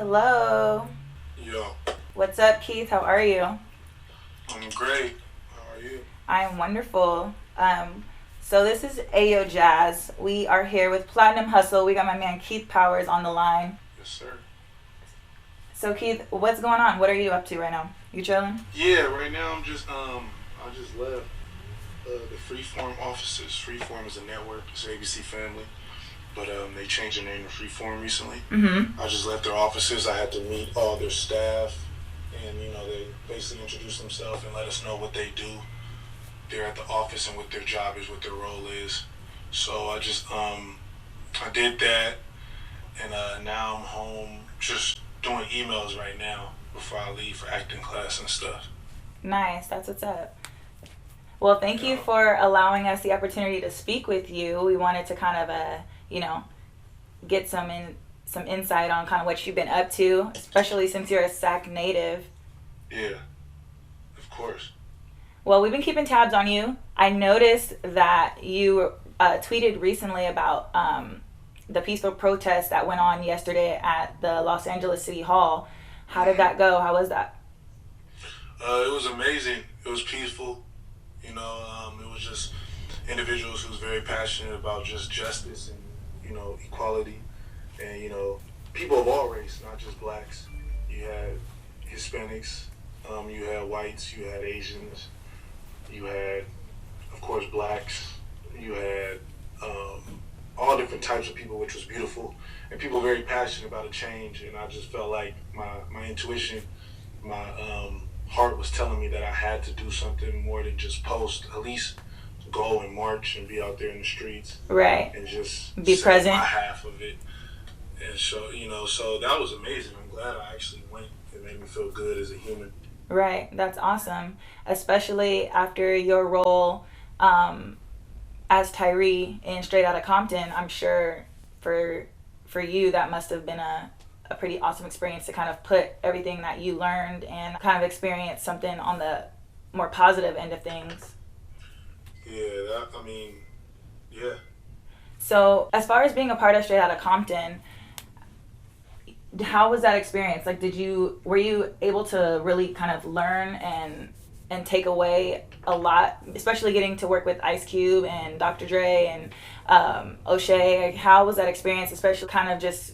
Hello. Yo, What's up, Keith? How are you? I'm great. How are you? I am wonderful. So this is Ayo Jazz. We are here with Platinum Hustle. We got my man Keith Powers on the line. Yes, sir. So Keith, what's going on? What are you up to right now? You chilling? Yeah, right now I just left the Freeform offices. Freeform is a network. It's ABC Family, but they changed their name to Freeform recently. Mm-hmm. I just left their offices. I had to meet all their staff, and they basically introduce themselves and let us know what they do. They're at the office and what their job is, what their role is. So I did that, and now I'm home just doing emails right now before I leave for acting class and stuff. Nice. That's what's up. Well, thank you Yeah. for allowing us the opportunity to speak with you. We wanted to kind of, you know, get some insight on kind of what you've been up to, especially since you're a Sac native. Yeah, of course. Well, we've been keeping tabs on you. I noticed that you tweeted recently about the peaceful protest that went on yesterday at the Los Angeles City Hall. How did that go? How was that? It was amazing. It was peaceful. It was just individuals who's very passionate about just justice and equality, and people of all race, not just blacks. You had Hispanics, you had whites, you had Asians, you had, of course, blacks. You had all different types of people, which was beautiful, and people very passionate about a change. And I just felt like my intuition, my heart was telling me that I had to do something more than just post. At least go and march and be out there in the streets Right. and just Be say present. my half of it. And so that was amazing. I'm glad I actually went. It made me feel good as a human. Right. That's awesome. Especially after your role as Tyree in Straight Outta Compton. I'm sure for you that must have been a pretty awesome experience to kind of put everything that you learned and kind of experience something on the more positive end of things. Yeah, yeah. So, as far as being a part of Straight Outta Compton, how was that experience? Like, were you able to really kind of learn and take away a lot, especially getting to work with Ice Cube and Dr. Dre and O'Shea? Like, how was that experience, especially kind of just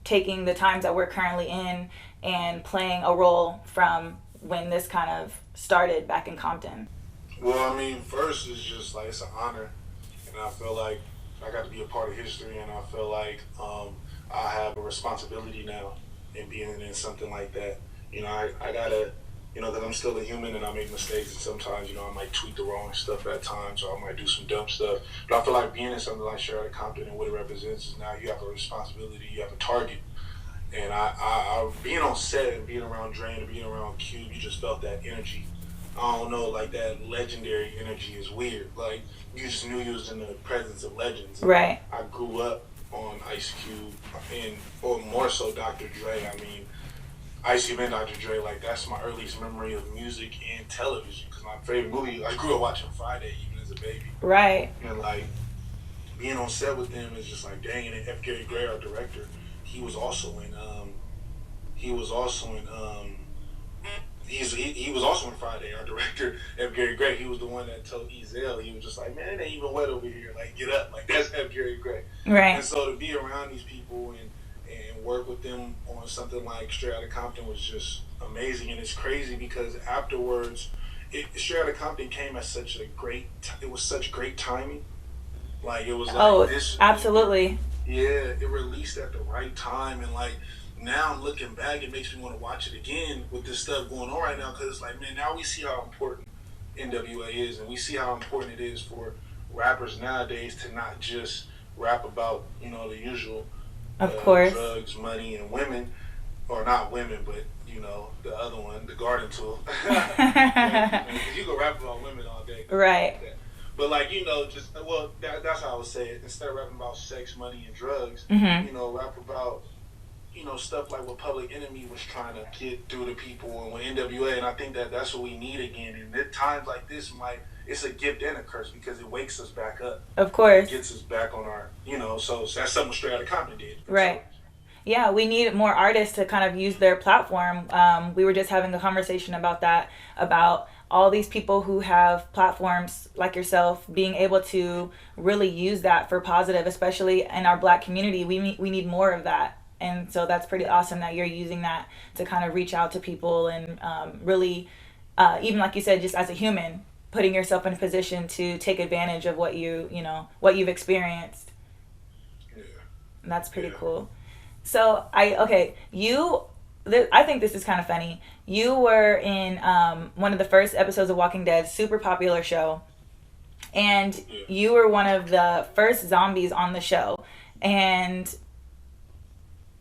taking the times that we're currently in and playing a role from when this kind of started back in Compton? Well, first it's just like it's an honor, and I feel like I got to be a part of history, and I feel like I have a responsibility now in being in something like that. I gotta, because I'm still a human and I make mistakes, and sometimes, I might tweet the wrong stuff at times, or I might do some dumb stuff. But I feel like being in something like Straight Outta Compton and what it represents is now you have a responsibility, you have a target. And I being on set and being around Drain and being around Cube, you just felt that energy. I don't know, like that legendary energy is weird. Like you just knew you was in the presence of legends. Right. I grew up on Ice Cube or more so Dr. Dre. Ice Cube and Dr. Dre, like that's my earliest memory of music and television. Because my favorite movie, I grew up watching Friday even as a baby. Right. And like being on set with them is just like dang. And then F. Gary Gray, our director, he was also in he was also in Friday, our director, F. Gary Gray. He was the one that told Ezel, he was just like, man, it ain't even wet over here. Like, get up. Like, that's F. Gary Gray. Right. And so to be around these people and work with them on something like Straight Outta Compton was just amazing. And it's crazy because afterwards, Straight Outta Compton came at it was such great timing. Like, it was like this. Absolutely. It released at the right time, and like now I'm looking back, it makes me want to watch it again with this stuff going on right now, because it's like, man, now we see how important NWA is, and we see how important it is for rappers nowadays to not just rap about the usual Of course. drugs, money, and women, or not women, but the other one, the garden tool. Yeah, you can rap about women all day. Right. But like that's how I would say it. Instead of rapping about sex, money, and drugs, Mm-hmm. rap about stuff like what Public Enemy was trying to get through to people, and with NWA. And I think that's what we need again. And at times like this, it's a gift and a curse because it wakes us back up. Of course. It gets us back on our, so that's something Straight Outta Compton did. Right. Yeah, we need more artists to kind of use their platform. We were just having a conversation about that, about all these people who have platforms like yourself being able to really use that for positive, especially in our Black community. We need more of that. And so that's pretty awesome that you're using that to kind of reach out to people and really, even like you said, just as a human, putting yourself in a position to take advantage of what you've experienced. Yeah. And that's pretty Yeah. cool. So I think this is kind of funny. You were in one of the first episodes of Walking Dead, super popular show, and Yeah. you were one of the first zombies on the show, and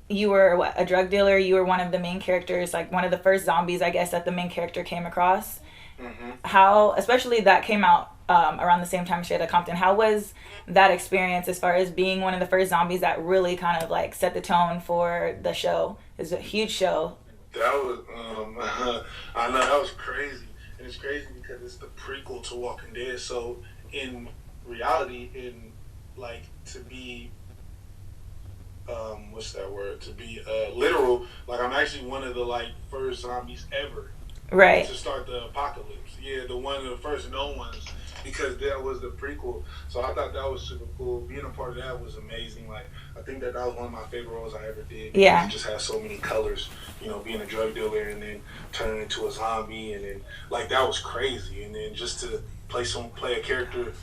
you were what, a drug dealer. You were one of the main characters, like one of the first zombies, I guess, that the main character came across. Hmm. How, especially that came out around the same time Straight Outta Compton. How was that experience as far as being one of the first zombies that really kind of like set the tone for the show? It's a huge show. That was, I know that was crazy, and it's crazy because it's the prequel to Walking Dead. So in reality, in like to be, what's that word? To be literal, like I'm actually one of the like first zombies ever Right. to start the apocalypse. Yeah, the one of the first known ones because that was the prequel. So I thought that was super cool. Being a part of that was amazing. Like I think that was one of my favorite roles I ever did. Because Yeah. it just has so many colors. You know, being a drug dealer and then turning into a zombie and then like that was crazy. And then just to play a character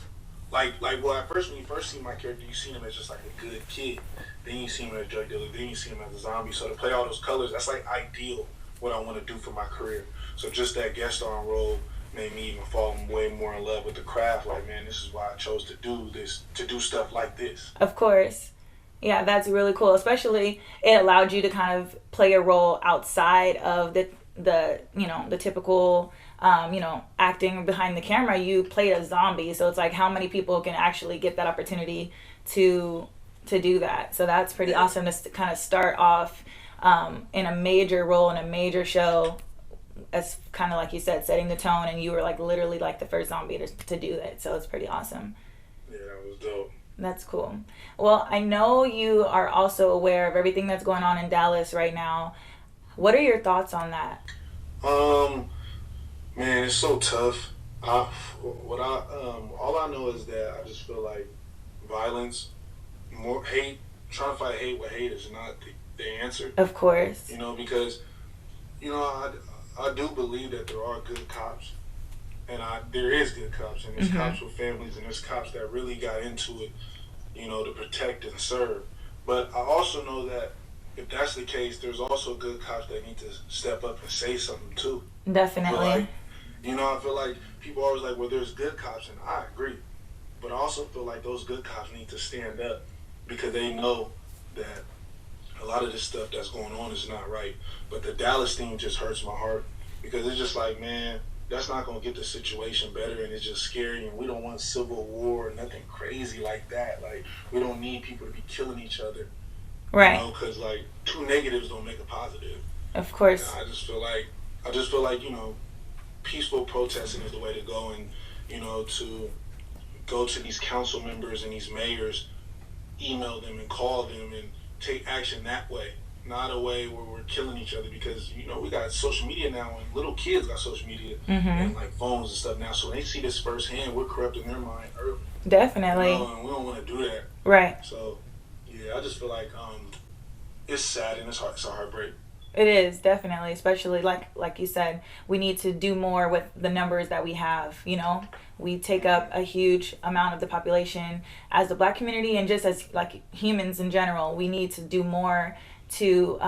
well at first when you first see my character you see him as just like a good kid. Then you see him as a drug dealer, then you see him as a zombie. So to play all those colors, that's like ideal what I want to do for my career. So just that guest star role made me even fall way more in love with the craft. Like, man, this is why I chose to do this, to do stuff like this. Of course. Yeah, that's really cool. Especially it allowed you to kind of play a role outside of the typical acting behind the camera. You played a zombie, so it's like how many people can actually get that opportunity to do that. So that's pretty awesome to kind of start off in a major role in a major show, as kind of like you said, setting the tone, and you were like literally like the first zombie to do it. So it's pretty awesome. Yeah, that was dope. That's cool. Well, I know you are also aware of everything that's going on in Dallas right now. What are your thoughts on that? Um, Man, it's so tough. All I know is that I just feel like violence, more hate, trying to fight hate with hate is not the answer. Of course. You know, because I do believe that there are good cops, and there is good cops, and there's cops with families, and there's cops that really got into it, you know, to protect and serve. But I also know that if that's the case, there's also good cops that need to step up and say something too. Definitely. But like, I feel like people are always like, well, there's good cops, and I agree. But I also feel like those good cops need to stand up because they know that a lot of this stuff that's going on is not right. But the Dallas thing just hurts my heart because it's just like, man, that's not going to get the situation better, and it's just scary, and we don't want civil war or nothing crazy like that. Like, we don't need people to be killing each other. Right. You know, because, like, two negatives don't make a positive. Of course. And I just feel like, you know, peaceful protesting is the way to go, and, you know, to go to these council members and these mayors, email them and call them and take action that way, not a way where we're killing each other because, you know, we got social media now and little kids got social media and like phones and stuff now. So when they see this firsthand, we're corrupting their mind early. Definitely. You know, and we don't want to do that. Right. So, yeah, I just feel like it's sad and it's a heartbreak. It is, definitely, especially like you said, we need to do more with the numbers that we have, you know. We take up a huge amount of the population as the Black community and just as like humans in general. We need to do more to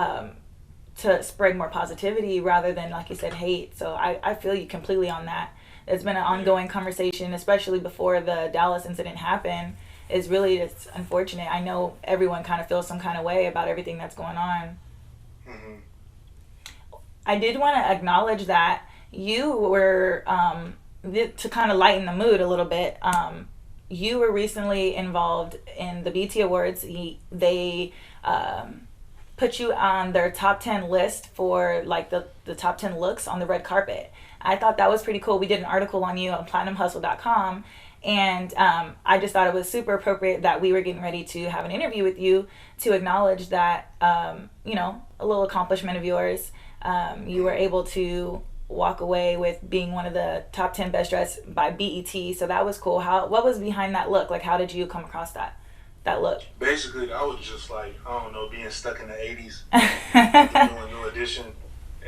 spread more positivity rather than, like you said, hate. So I feel you completely on that. It's been an ongoing conversation, especially before the Dallas incident happened. It's unfortunate. I know everyone kind of feels some kind of way about everything that's going on. Mm-hmm. I did want to acknowledge that you were, to kind of lighten the mood a little bit, you were recently involved in the BT Awards. They put you on their top 10 list for like the top 10 looks on the red carpet. I thought that was pretty cool. We did an article on you on PlatinumHustle.com, And I just thought it was super appropriate that we were getting ready to have an interview with you to acknowledge that, you know, a little accomplishment of yours. You were able to walk away with being one of the top 10 best dressed by BET. So that was cool. What was behind that look? Like, how did you come across that look? Basically, I was just like, I don't know, being stuck in the 80s, doing New Edition.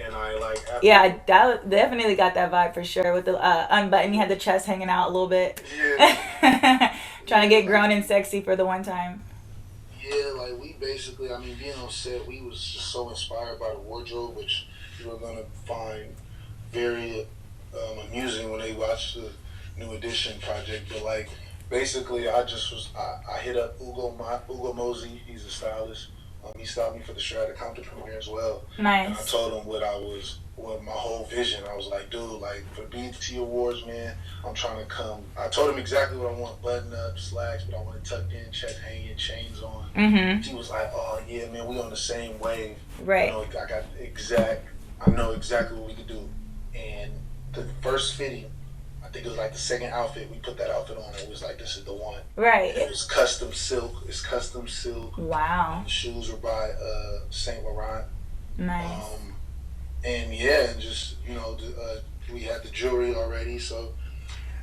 And I like, yeah, that definitely got that vibe for sure. With the unbutton, you had the chest hanging out a little bit. Yeah. Trying to get grown and sexy for the one time. Yeah, like we basically, I mean, being on set, we was just so inspired by the wardrobe, which you were gonna find very amusing when they watch the New Edition project. But like, basically, I hit up Ugo Mosey. He's a stylist. He stopped me for the Straight Outta Compton premiere as well. Nice. And I told him what my whole vision. I was like, dude, like for the BET Awards, man, I'm trying to come. I told him exactly what I want: button up, slacks, but I want it tucked in, chest hanging, chains on. Mm-hmm. He was like, oh yeah, man, we on the same wave. Right. You know, I know exactly what we could do. And the first fitting, I think it was like the second outfit, we put that outfit on and it was like, this is the one. Right. And it was custom silk. It's custom silk. Wow. The shoes were by Saint Laurent. Nice. And yeah, and just, you know, we had the jewelry already, so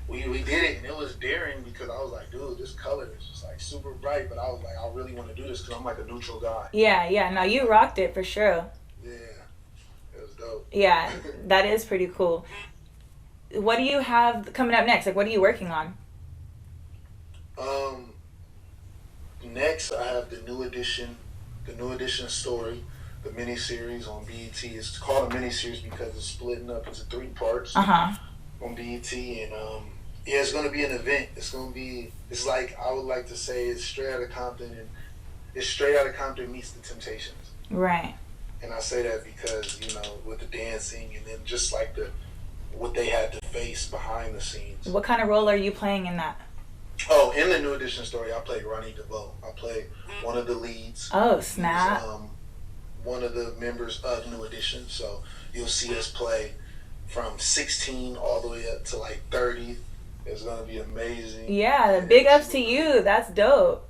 we did it, and it was daring because I was like, dude, this color is just like super bright, but I was like, I really want to do this because I'm like a neutral guy. Yeah, no, you rocked it for sure. Yeah, it was dope. Yeah, that is pretty cool. What do you have coming up next? Like, what are you working on? Next I have the New Edition story, the miniseries on BET. It's called a miniseries because it's splitting up into 3 parts on BET, and yeah, it's gonna be an event. It's like, I would like to say it's Straight Outta Compton, and it's Straight Outta Compton meets the Temptations. Right. And I say that because, you know, with the dancing and then just like what they had to face behind the scenes. What kind of role are you playing in that? Oh, in the New Edition story, I play Ronnie DeVoe. I play one of the leads. Oh, snap. He's, one of the members of New Edition. So you'll see us play from 16 all the way up to like 30. It's going to be amazing. Yeah, big ups to you. That's dope.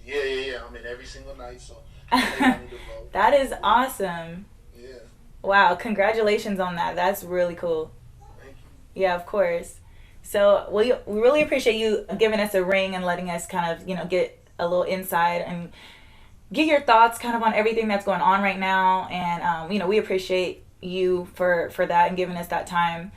Yeah. I'm in every single night, so I play Ronnie DeVoe. That is awesome. Yeah. Wow, congratulations on that. That's really cool. Thank you. Yeah, of course. So we really appreciate you giving us a ring and letting us kind of, you know, get a little insight and get your thoughts kind of on everything that's going on right now. And, you know, we appreciate you for that and giving us that time.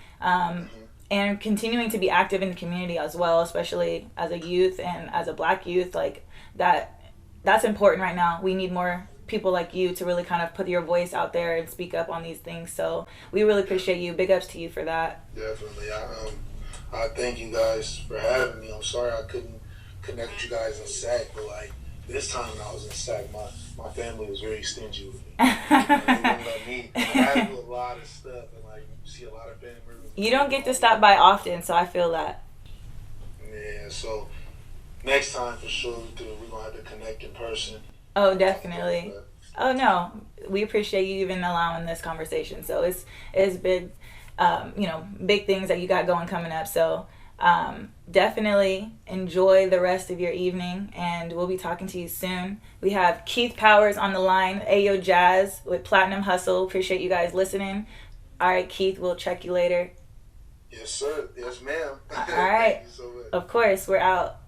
And continuing to be active in the community as well, especially as a youth and as a Black youth. Like, that's important right now. We need more people like you to really kind of put your voice out there and speak up on these things. So we really appreciate you. Big ups to you for that. Definitely. I thank you guys for having me. I'm sorry I couldn't connect with you guys in SAC, but like this time when I was in SAC, my family was very stingy with me. They wouldn't let me. I had to do a lot of stuff, and like you see a lot of family members. You don't get to stop by often, so I feel that. Yeah, so next time for sure we're gonna have to connect in person. Oh, definitely. Oh no, we appreciate you even allowing this conversation. So it's big. You know, big things that you got going coming up. So definitely enjoy the rest of your evening, and we'll be talking to you soon. We have Keith Powers on the line, Ayo Jazz with Platinum Hustle. Appreciate you guys listening. All right, Keith, we'll check you later. Yes, sir. Yes, ma'am. All right. Thank you so much. Of course, we're out.